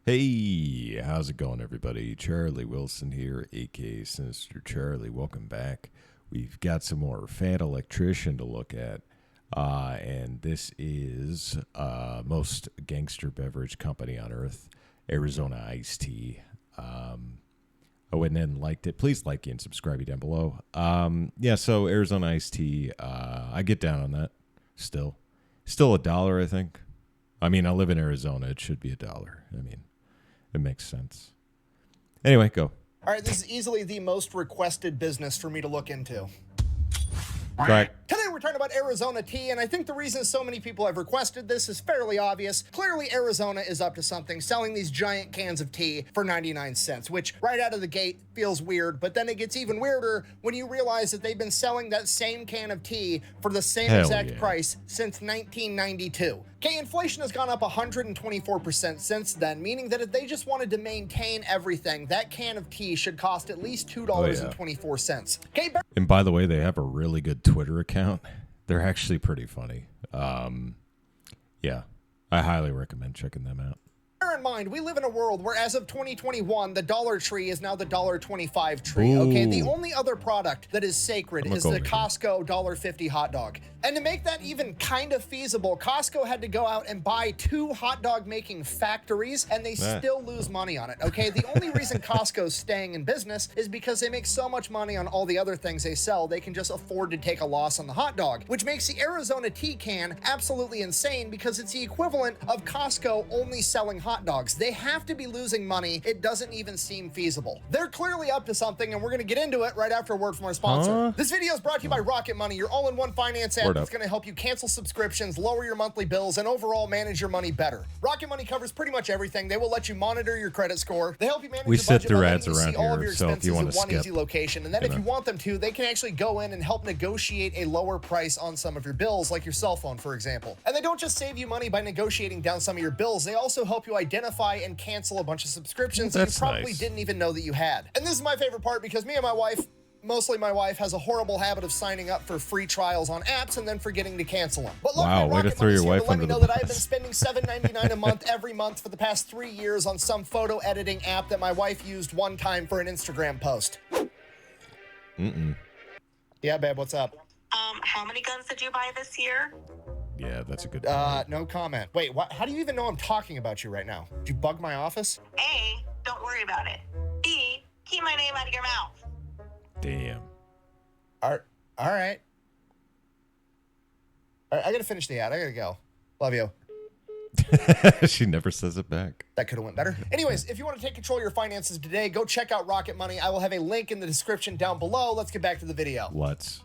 Hey, how's it going, everybody? Charlie Wilson here, aka Sinister Charlie. Welcome back. We've got some more Fat Electrician to look at, and this is most gangster beverage company on earth, Arizona Iced Tea. I went in and liked it. Please like and subscribe down below. So Arizona Iced Tea, I get down on that. Still $1, I think. I mean, I live in Arizona. It should be $1. I mean, it makes sense. Anyway, go. All right, this is easily the most requested business for me to look into. Right. Today we're talking about Arizona tea, and I think the reason so many people have requested this is fairly obvious. Clearly, Arizona is up to something, selling these giant cans of tea for 99 cents, which right out of the gate feels weird, but then it gets even weirder when you realize that they've been selling that same can of tea for the same exact price since 1992. Okay, inflation has gone up 124% since then, meaning that if they just wanted to maintain everything, that can of tea should cost at least $2.24. Okay, and by the way, they have a really good Twitter account. They're actually pretty funny. Yeah, I highly recommend checking them out. Bear in mind, we live in a world where as of 2021, the Dollar Tree is now the $1.25 tree, okay? The only other product that is sacred is the Costco $1.50 hot dog. And to make that even kind of feasible, Costco had to go out and buy 2 hot dog making factories, and they still lose money on it, okay? The only reason Costco's staying in business is because they make so much money on all the other things they sell, they can just afford to take a loss on the hot dog, which makes the Arizona tea can absolutely insane because it's the equivalent of Costco only selling hot dogs. They have to be losing money. It doesn't even seem feasible. They're clearly up to something, and we're going to get into it right after a word from our sponsor. This video is brought to you by Rocket Money, your all-in-one finance app that's going to help you cancel subscriptions, lower your monthly bills, and overall manage your money better. Rocket Money covers pretty much everything. They will let you monitor your credit score. They help you manage your budget by letting you see all of your expenses in one easy location. And then if you want them to, they can actually go in and help negotiate a lower price on some of your bills, like your cell phone, for example. And they don't just save you money by negotiating down some of your bills. They also help you identify and cancel a bunch of subscriptions that you probably didn't even know that you had. And this is my favorite part because me and my wife, mostly my wife, has a horrible habit of signing up for free trials on apps and then forgetting to cancel them. But wow, way to throw your wife under the bus. Let me know that I've been spending $7.99 a month every month for the past 3 years on some photo editing app that my wife used one time for an Instagram post. Yeah, babe, what's up? How many guns did you buy this year? Yeah, that's a good no comment. Wait, what? How do you even know I'm talking about you right now? Did you bug my office? A, don't worry about it. B, keep my name out of your mouth. Damn. All right. I gotta finish the ad. I gotta go. Love you. She never says it back. That could have went better. Anyways, if you want to take control of your finances today, go check out Rocket Money. I will have a link in the description down below. Let's get back to the video. Let's.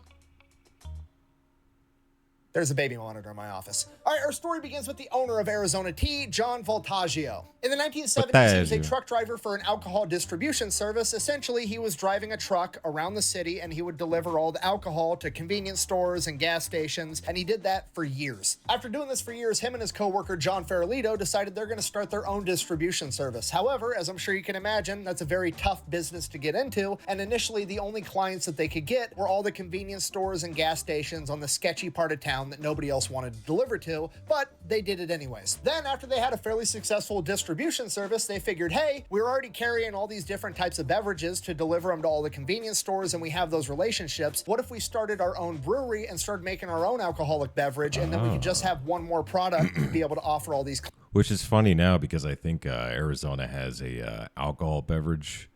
There's a baby monitor in my office. All right, our story begins with the owner of Arizona Tea, John Voltaggio. In the 1970s, he was a truck driver for an alcohol distribution service. Essentially, he was driving a truck around the city, and he would deliver all the alcohol to convenience stores and gas stations, and he did that for years. After doing this for years, him and his coworker, John Farolito, decided they're going to start their own distribution service. However, as I'm sure you can imagine, that's a very tough business to get into, and initially, the only clients that they could get were all the convenience stores and gas stations on the sketchy part of town that nobody else wanted to deliver to, but they did it anyways. Then, after they had a fairly successful distribution service, they figured, hey, we're already carrying all these different types of beverages to deliver them to all the convenience stores, and we have those relationships. What if we started our own brewery and started making our own alcoholic beverage, and then we could just have one more product and be able to offer all these. Which is funny now because I think Arizona has a alcohol beverage.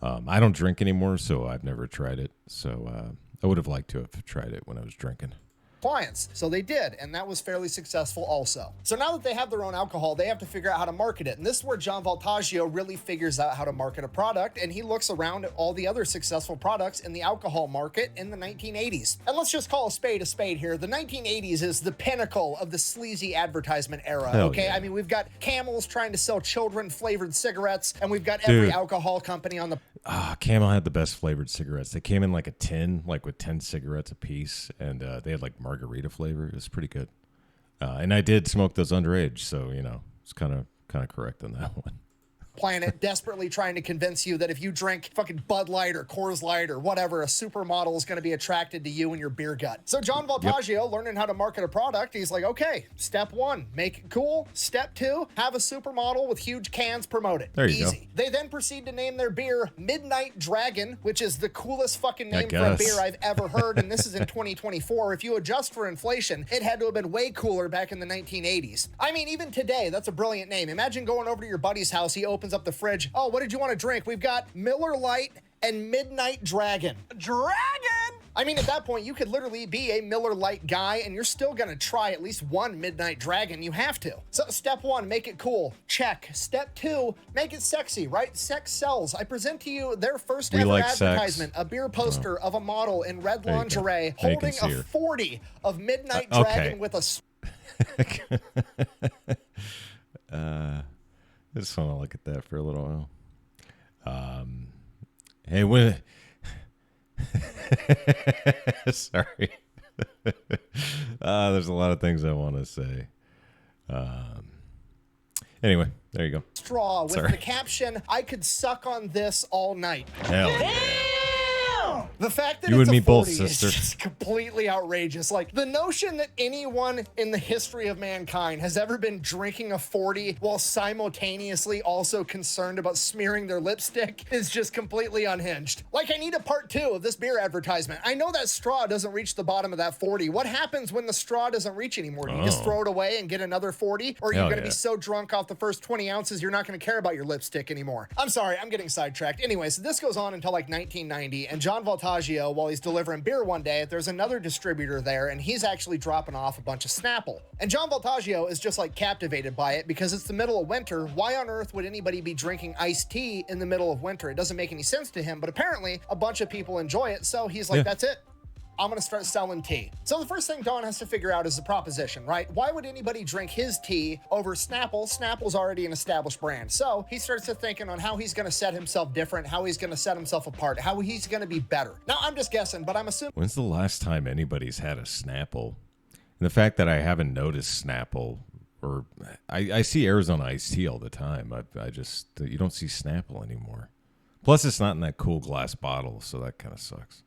I don't drink anymore, so I've never tried it. So I would have liked to have tried it when I was drinking. Clients. So they did, and that was fairly successful also. So now that they have their own alcohol, they have to figure out how to market it. And this is where John Voltaggio really figures out how to market a product, and he looks around at all the other successful products in the alcohol market in the 1980s. And let's just call a spade here. The 1980s is the pinnacle of the sleazy advertisement era, okay? Yeah. I mean, we've got Camels trying to sell children-flavored cigarettes, and we've got every alcohol company on the... Camel had the best flavored cigarettes. They came in like a tin, like with 10 cigarettes a piece, and they had like margarita flavor. It was pretty good. And I did smoke those underage, so you know it's kind of correct on that one. planet desperately trying to convince you that if you drink fucking Bud Light or Coors Light or whatever, a supermodel is going to be attracted to you and your beer gut. So John Voltaggio, learning how to market a product, he's like, okay, step 1, make it cool. Step 2, have a supermodel with huge cans promote it. There you Easy. go. They then proceed to name their beer Midnight Dragon, which is the coolest fucking name for a beer I've ever heard, and this is in 2024. If you adjust for inflation, it had to have been way cooler back in the 1980s. I mean, even today, that's a brilliant name. Imagine going over to your buddy's house, he opens up the fridge. Oh, what did you want to drink? We've got Miller Lite and Midnight Dragon. Dragon! I mean, at that point, you could literally be a Miller Lite guy, and you're still gonna try at least one Midnight Dragon. You have to. So step 1, make it cool. Check. Step 2, make it sexy, right? Sex sells. I present to you their first ever advertisement, a beer poster of a model in red lingerie holding a 40 of Midnight Dragon with a... I just want to look at that for a little while. Hey, when... Sorry. There's a lot of things I want to say. Anyway, there you go. Straw with the caption, I could suck on this all night. Hell yeah. The fact that you it's and me a 40 both, sister. is just completely outrageous. Like, the notion that anyone in the history of mankind has ever been drinking a 40 while simultaneously also concerned about smearing their lipstick is just completely unhinged. Like, I need a part 2 of this beer advertisement. I know that straw doesn't reach the bottom of that 40. What happens when the straw doesn't reach anymore? Do you just throw it away and get another 40? Or are you going to be so drunk off the first 20 ounces you're not going to care about your lipstick anymore? I'm sorry, I'm getting sidetracked. Anyway, so this goes on until like 1990, and John Voltaggio, while he's delivering beer one day, there's another distributor there, and he's actually dropping off a bunch of Snapple. And John Voltaggio is just like captivated by it because it's the middle of winter. Why on earth would anybody be drinking iced tea in the middle of winter? It doesn't make any sense to him, but apparently a bunch of people enjoy it, so he's like, that's it. I'm going to start selling tea. So the first thing Don has to figure out is the proposition, right? Why would anybody drink his tea over Snapple? Snapple's already an established brand. So he starts to thinking on how he's going to set himself different, how he's going to set himself apart, how he's going to be better. Now, I'm just guessing, but I'm assuming... When's the last time anybody's had a Snapple? And the fact that I haven't noticed Snapple, or I see Arizona iced tea all the time. I just, you don't see Snapple anymore. Plus, it's not in that cool glass bottle, so that kind of sucks.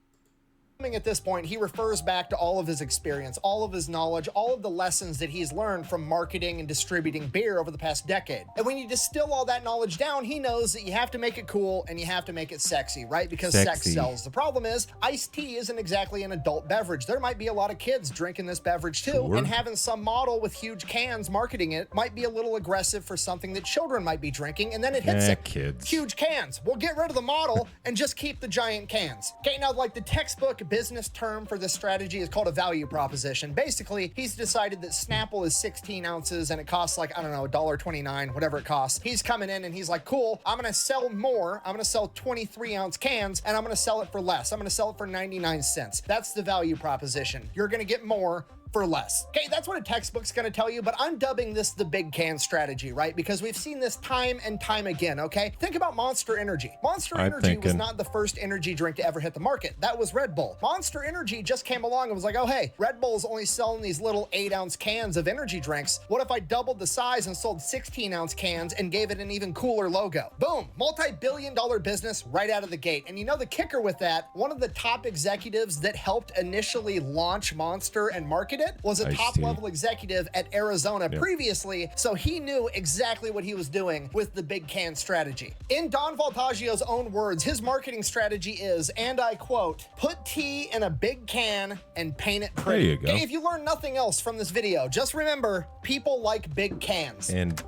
At this point, he refers back to all of his experience, all of his knowledge, all of the lessons that he's learned from marketing and distributing beer over the past decade. And when you distill all that knowledge down, he knows that you have to make it cool and you have to make it sexy, right? Because sex sells. The problem is, iced tea isn't exactly an adult beverage. There might be a lot of kids drinking this beverage too, and having some model with huge cans marketing it might be a little aggressive for something that children might be drinking, and then it hits it. Kids. Huge cans. We'll get rid of the model and just keep the giant cans. Okay, now like the textbook business term for this strategy is called a value proposition. Basically, he's decided that Snapple is 16 ounces and it costs like, I don't know, $1.29, whatever it costs. He's coming in and he's like, cool, I'm going to sell more. I'm going to sell 23 ounce cans and I'm going to sell it for less. I'm going to sell it for 99 cents. That's the value proposition. You're going to get more for less. Okay, that's what a textbook's gonna tell you, but I'm dubbing this the big can strategy, right? Because we've seen this time and time again, okay? Think about Monster Energy. Monster Energy was not the first energy drink to ever hit the market. That was Red Bull. Monster Energy just came along and was like, oh, hey, Red Bull's only selling these little 8-ounce cans of energy drinks. What if I doubled the size and sold 16-ounce cans and gave it an even cooler logo? Boom, multi-billion-dollar business right out of the gate. And you know the kicker with that, one of the top executives that helped initially launch Monster and market it was a top-level executive at Arizona previously, so he knew exactly what he was doing with the big can strategy. In Don Voltaggio's own words, his marketing strategy is, and I quote, put tea in a big can and paint it pretty. There you go. Okay, if you learn nothing else from this video, just remember, people like big cans. And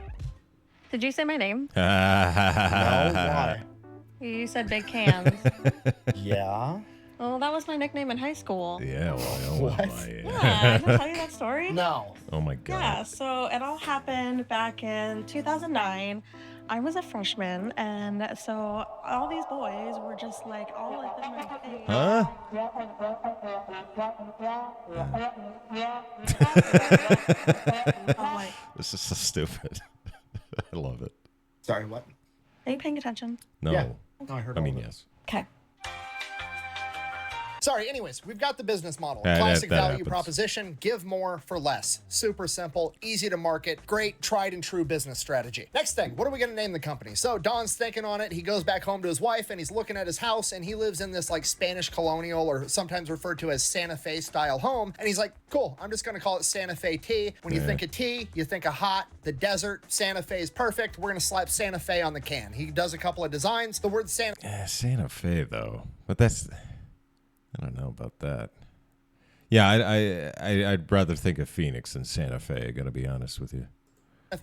did you say my name? No, why? You said big cans. Yeah. Well, that was my nickname in high school. yeah, well, What? Yeah, did I tell you that story? No. oh my god. Yeah, so it all happened back in 2009. I was a freshman, and so all these boys were just like all like in my face. Huh? I'm like, This is so stupid. I love it. Sorry, what? are you paying attention? No. Yeah. No, I heard I all mean, of it. yes. Okay. Sorry, anyways, we've got the business model. Yeah, Classic that value happens. proposition, give more for less. Super simple, easy to market, great, tried and true business strategy. Next thing, what are we going to name the company? So Don's thinking on it. He goes back home to his wife and he's looking at his house, and he lives in this like Spanish colonial, or sometimes referred to as Santa Fe style home. And he's like, cool, I'm just going to call it Santa Fe tea. When you think of tea, you think of hot, the desert. Santa Fe is perfect. We're going to slap Santa Fe on the can. He does a couple of designs. The word Santa Yeah, Santa Fe though, but that's, I don't know about that. Yeah, I'd rather think of Phoenix than Santa Fe. I gotta be honest with you.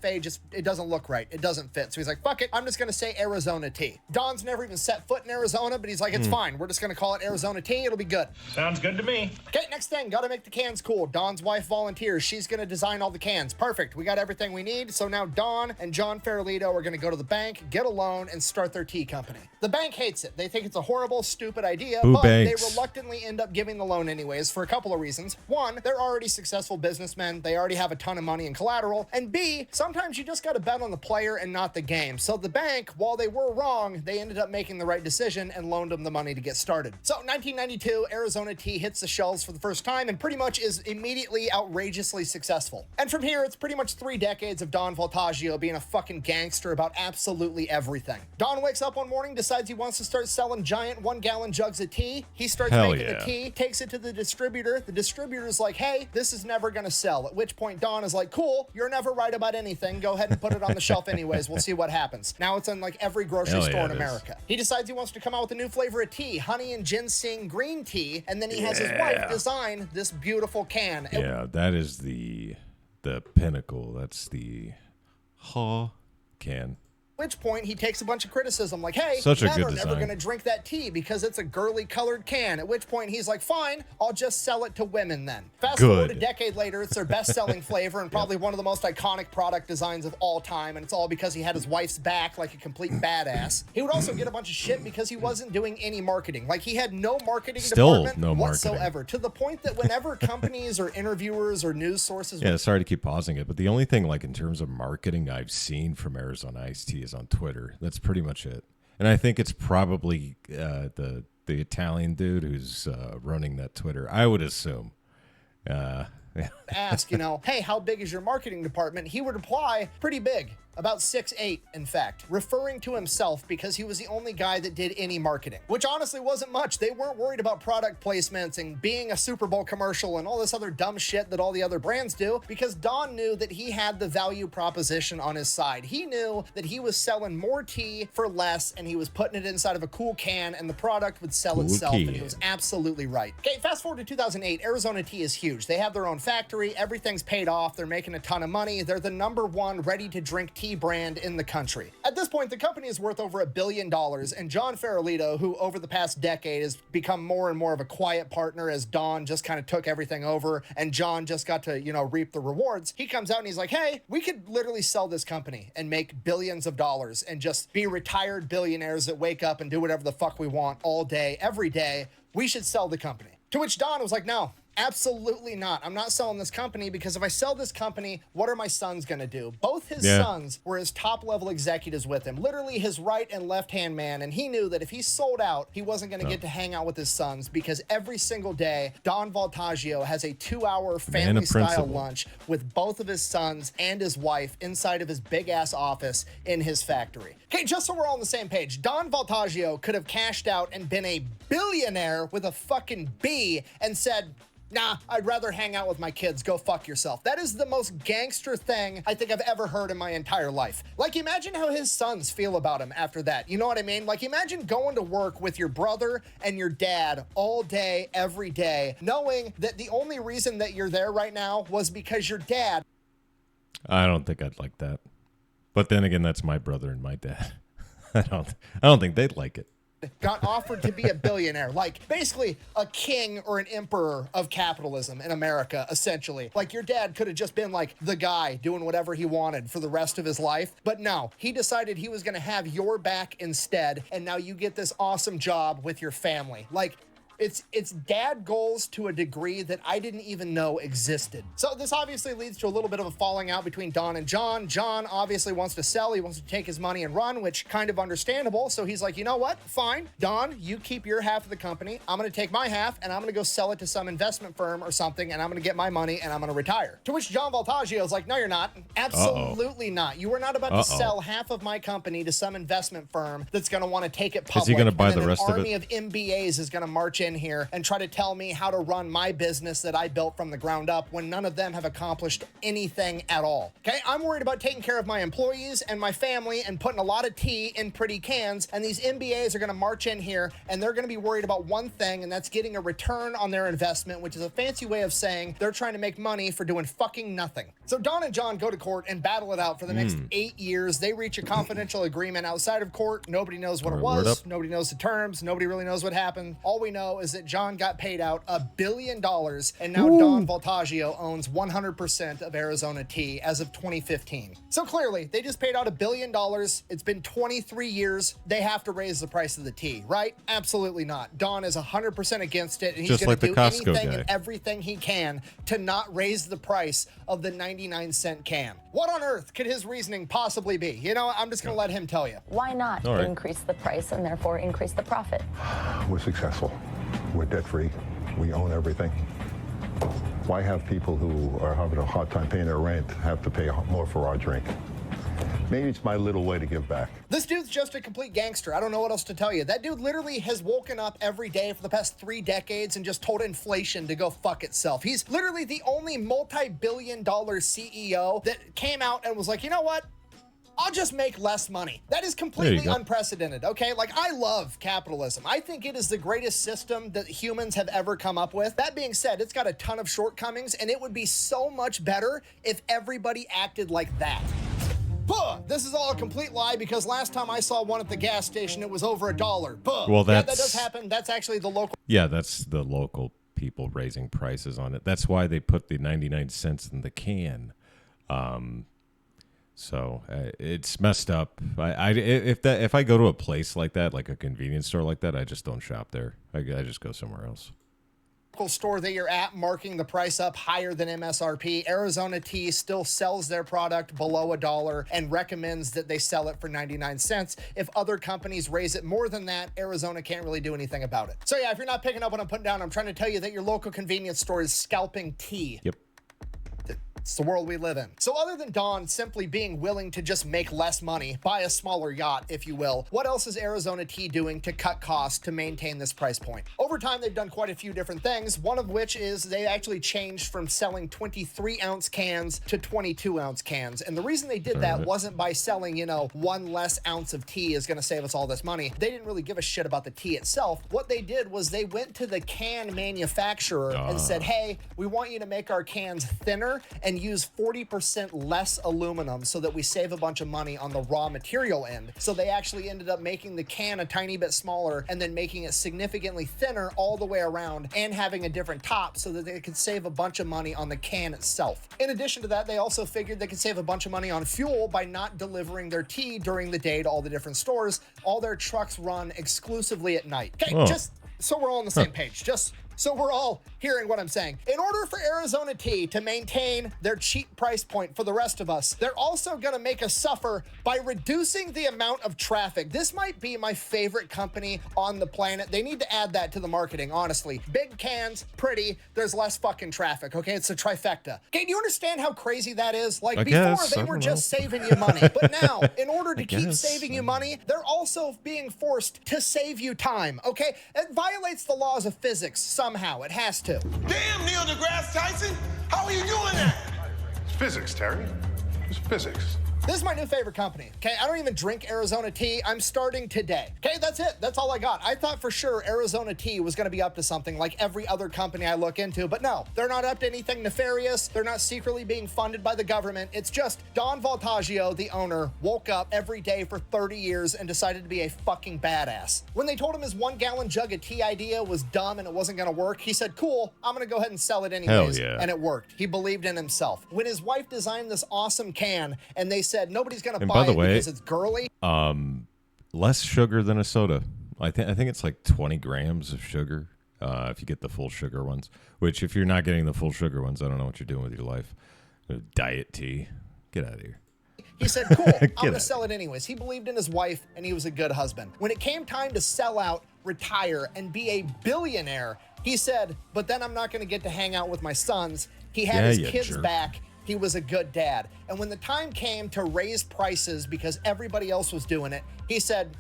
Fe just, it doesn't look right. It doesn't fit. So he's like, fuck it. I'm just going to say Arizona tea. Don's never even set foot in Arizona, but he's like, it's fine. We're just going to call it Arizona tea. It'll be good. Sounds good to me. Okay, next thing. Got to make the cans cool. Don's wife volunteers. She's going to design all the cans. Perfect. We got everything we need. So now Don and John Farolito are going to go to the bank, get a loan, and start their tea company. The bank hates it. They think it's a horrible, stupid idea, Boo but banks. they reluctantly end up giving the loan anyways for a couple of reasons. One, they're already successful businessmen. They already have a ton of money and collateral. And B, sometimes you just got to bet on the player and not the game. So the bank, while they were wrong, they ended up making the right decision and loaned them the money to get started. So 1992, Arizona tea hits the shelves for the first time and pretty much is immediately outrageously successful. And from here, it's pretty much 3 decades of Don Voltaggio being a fucking gangster about absolutely everything. Don wakes up one morning, decides he wants to start selling giant 1-gallon jugs of tea. He starts Hell making yeah. the tea, takes it to the distributor. The distributor's like, hey, this is never gonna sell. At which point Don is like, cool, you're never right about anything. Go ahead and put it on the shelf anyways. We'll see what happens. Now it's in like every grocery Hell store yeah, in it is. America. He decides he wants to come out with a new flavor of tea, honey and ginseng green tea, and then he has his wife design this beautiful can. Yeah, that is the pinnacle. That's the can. At which point he takes a bunch of criticism like, hey, Such a men good are never design. going to drink that tea because it's a girly colored can. At which point he's like, fine, I'll just sell it to women then. Fast forward a Good. decade later, it's their best-selling flavor and probably one of the most iconic product designs of all time, and it's all because he had his wife's back like a complete badass. He would also get a bunch of shit because he wasn't doing any marketing. Like, he had no marketing Still department no marketing. whatsoever, to the point that whenever companies or interviewers or news sources Yeah, sorry to keep pausing it, but the only thing like in terms of marketing I've seen from Arizona Iced Tea is on Twitter. That's pretty much it. And I think it's probably the Italian dude who's running that Twitter. I would assume. Yeah. ask, hey, how big is your marketing department? He would reply, pretty big. About 6'8", in fact, referring to himself because he was the only guy that did any marketing, which honestly wasn't much. They weren't worried about product placements and being a Super Bowl commercial and all this other dumb shit that all the other brands do, because Don knew that he had the value proposition on his side. He knew that he was selling more tea for less, and he was putting it inside of a cool can, and the product would sell itself, and he was absolutely right. Okay, fast forward to 2008, Arizona Tea is huge. They have their own factory, everything's paid off, they're making a ton of money, they're the #1 ready-to-drink tea brand in the country. At this point, the company is worth over $1 billion, and John Farolito, who over the past decade has become more and more of a quiet partner as Don just kind of took everything over and John just got to, reap the rewards, he comes out and he's like, hey, we could literally sell this company and make billions of dollars and just be retired billionaires that wake up and do whatever the fuck we want all day, every day. We should sell the company. To which Don was like, no. Absolutely not. I'm not selling this company because if I sell this company, what are my sons going to do? Both his sons were his top-level executives with him, literally his right and left-hand man, and he knew that if he sold out, he wasn't going to get to hang out with his sons because every single day, Don Voltaggio has a 2-hour family-style lunch with both of his sons and his wife inside of his big-ass office in his factory. Okay, just so we're all on the same page, Don Voltaggio could have cashed out and been a billionaire with a fucking B and said, nah, I'd rather hang out with my kids. Go fuck yourself. That is the most gangster thing I think I've ever heard in my entire life. Like, imagine how his sons feel about him after that. You know what I mean? Like, imagine going to work with your brother and your dad all day, every day, knowing that the only reason that you're there right now was because your dad. I don't think I'd like that. But then again, that's my brother and my dad. I don't think they'd like it. Got offered to be a billionaire, like basically a king or an emperor of capitalism in America, essentially. Like, your dad could have just been like the guy doing whatever he wanted for the rest of his life. But no, he decided he was going to have your back instead. And now you get this awesome job with your family. Like, It's dad goals to a degree that I didn't even know existed. So this obviously leads to a little bit of a falling out between Don and John. John obviously wants to sell. He wants to take his money and run, which kind of understandable. So he's like, you know what? Fine. Don, you keep your half of the company. I'm going to take my half and I'm going to go sell it to some investment firm or something, and I'm going to get my money and I'm going to retire. To which John Voltaggio is like, no, you're not. Absolutely not. You are not about to sell half of my company to some investment firm that's going to want to take it public. Is he going to buy the rest of it? An army of MBAs is going to march in here and try to tell me how to run my business that I built from the ground up when none of them have accomplished anything at all. Okay, I'm worried about taking care of my employees and my family and putting a lot of tea in pretty cans, and these MBAs are going to march in here and they're going to be worried about one thing, and that's getting a return on their investment, which is a fancy way of saying they're trying to make money for doing fucking nothing. So Don and John go to court and battle it out for the next 8 years. They reach a confidential agreement outside of court. Nobody knows what it was. Nobody knows the terms. Nobody really knows what happened. All we know is that John got paid out $1 billion, and now Don Voltaggio owns 100% of Arizona Tea as of 2015. So clearly, they just paid out $1 billion. It's been 23 years. They have to raise the price of the tea, right? Absolutely not. Don is 100% against it, and he's going to do anything and everything he can to not raise the price of the 99-cent can. What on earth could his reasoning possibly be? You know, I'm just going to let him tell you. Why not increase the price and therefore increase the profit? We're successful. We're debt-free. We own everything. Why have people who are having a hard time paying their rent have to pay more for our drink? Maybe it's my little way to give back. This dude's just a complete gangster. I don't know what else to tell you. That dude literally has woken up every day for the past 3 decades and just told inflation to go fuck itself. He's literally the only multi-billion-dollar CEO that came out and was like, you know what? I'll just make less money. That is completely unprecedented, okay? Like, I love capitalism. I think it is the greatest system that humans have ever come up with. That being said, it's got a ton of shortcomings, and it would be so much better if everybody acted like that. This is all a complete lie, because last time I saw one at the gas station, it was over $1. Well, that does happen. That's actually the local. Yeah, that's the local people raising prices on it. That's why they put the 99 cents in the can. So it's messed up. If I go to a place like that, like a convenience store like that, I just don't shop there. I just go somewhere else. Store that you're at marking the price up higher than MSRP. Arizona Tea still sells their product below $1 and recommends that they sell it for 99 cents. If other companies raise it more than that, Arizona can't really do anything about it. So yeah, if you're not picking up what I'm putting down, I'm trying to tell you that your local convenience store is scalping tea. Yep. It's the world we live in. So other than Don simply being willing to just make less money, buy a smaller yacht, if you will, what else is Arizona Tea doing to cut costs to maintain this price point? Over time, they've done quite a few different things, one of which is they actually changed from selling 23-ounce cans to 22-ounce cans. And the reason they did that wasn't by selling, you know, 1 less ounce of tea is going to save us all this money. They didn't really give a shit about the tea itself. What they did was they went to the can manufacturer and said, hey, we want you to make our cans thinner and use 40% less aluminum so that we save a bunch of money on the raw material end. So they actually ended up making the can a tiny bit smaller and then making it significantly thinner all the way around and having a different top so that they could save a bunch of money on the can itself. In addition to that, they also figured they could save a bunch of money on fuel by not delivering their tea during the day to all the different stores. All their trucks run exclusively at night. Okay, just so we're all on the same page. Just so we're all hearing what I'm saying. In order for Arizona Tea to maintain their cheap price point for the rest of us, they're also going to make us suffer by reducing the amount of traffic. This might be my favorite company on the planet. They need to add that to the marketing, honestly. Big cans, pretty, there's less fucking traffic, okay? It's a trifecta. Okay, do you understand how crazy that is? Like, before, they were just saving you money. But now, in order to keep saving you money, they're also being forced to save you time, okay? It violates the laws of physics somehow. It has to. Damn, Neil deGrasse Tyson! How are you doing that? It's physics, Terry. It's physics. This is my new favorite company, okay? I don't even drink Arizona Tea. I'm starting today. Okay, that's it. That's all I got. I thought for sure Arizona Tea was gonna be up to something like every other company I look into, but no, they're not up to anything nefarious. They're not secretly being funded by the government. It's just Don Voltaggio, the owner, woke up every day for 30 years and decided to be a fucking badass. When they told him his 1-gallon jug of tea idea was dumb and it wasn't gonna work, he said, cool, I'm gonna go ahead and sell it anyways. Hell yeah. And it worked. He believed in himself. When his wife designed this awesome can and they said nobody's gonna And buy by the it way, because it's girly. Less sugar than a soda. I think it's like 20 grams of sugar if you get the full sugar ones. Which, if you're not getting the full sugar ones, I don't know what you're doing with your life. Diet tea. Get out of here. He said, cool, I'm going to sell it anyways. He believed in his wife, and he was a good husband. When it came time to sell out, retire, and be a billionaire, he said, but then I'm not going to get to hang out with my sons. He had his kids back. He was a good dad. And when the time came to raise prices because everybody else was doing it, he said,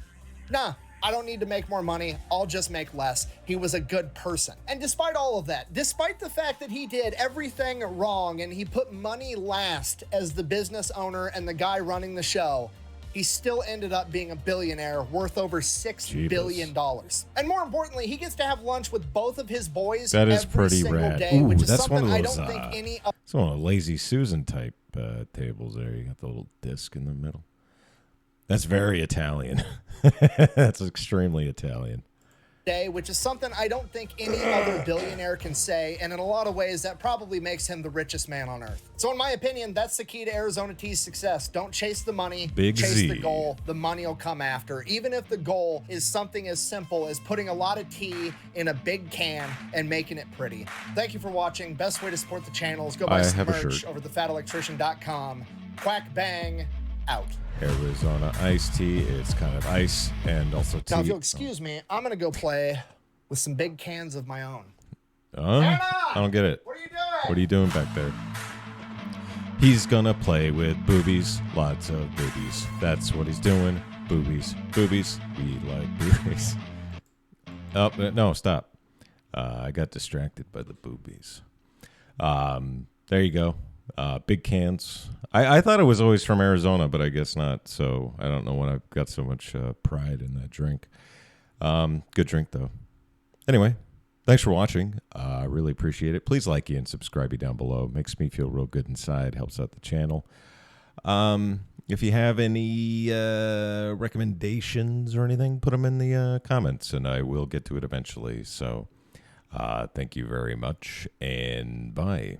nah, I don't need to make more money. I'll just make less. He was a good person. And despite all of that, despite the fact that he did everything wrong and he put money last as the business owner and the guy running the show, he still ended up being a billionaire worth over $6 billion. And more importantly, he gets to have lunch with both of his boys every single day, which is something I don't think any other. It's one of the Lazy Susan type tables there. You got the little disc in the middle. That's very Italian. That's extremely Italian. Day, which is something I don't think any other billionaire can say, and in a lot of ways that probably makes him the richest man on earth. So in my opinion, that's the key to Arizona Tea's success. Don't chase the money, chase the goal. The money will come after, even if the goal is something as simple as putting a lot of tea in a big can and making it pretty. Thank you for watching. Best way to support the channel is go buy some merch over thefatelectrician.com. Quack bang out. Arizona iced tea. It's kind of ice and also tea. Now, if you'll excuse me, I'm going to go play with some big cans of my own. I don't get it. What are you doing? What are you doing back there? He's going to play with boobies. Lots of boobies. That's what he's doing. Boobies. Boobies. We like boobies. Oh, no, stop. I got distracted by the boobies. There you go. Big cans. I thought it was always from Arizona, but I guess not. So I don't know when I've got so much pride in that drink. Good drink, though. Anyway, thanks for watching. I really appreciate it. Please like and subscribe down below. Makes me feel real good inside. Helps out the channel. If you have any recommendations or anything, put them in the comments, and I will get to it eventually. So thank you very much, and bye.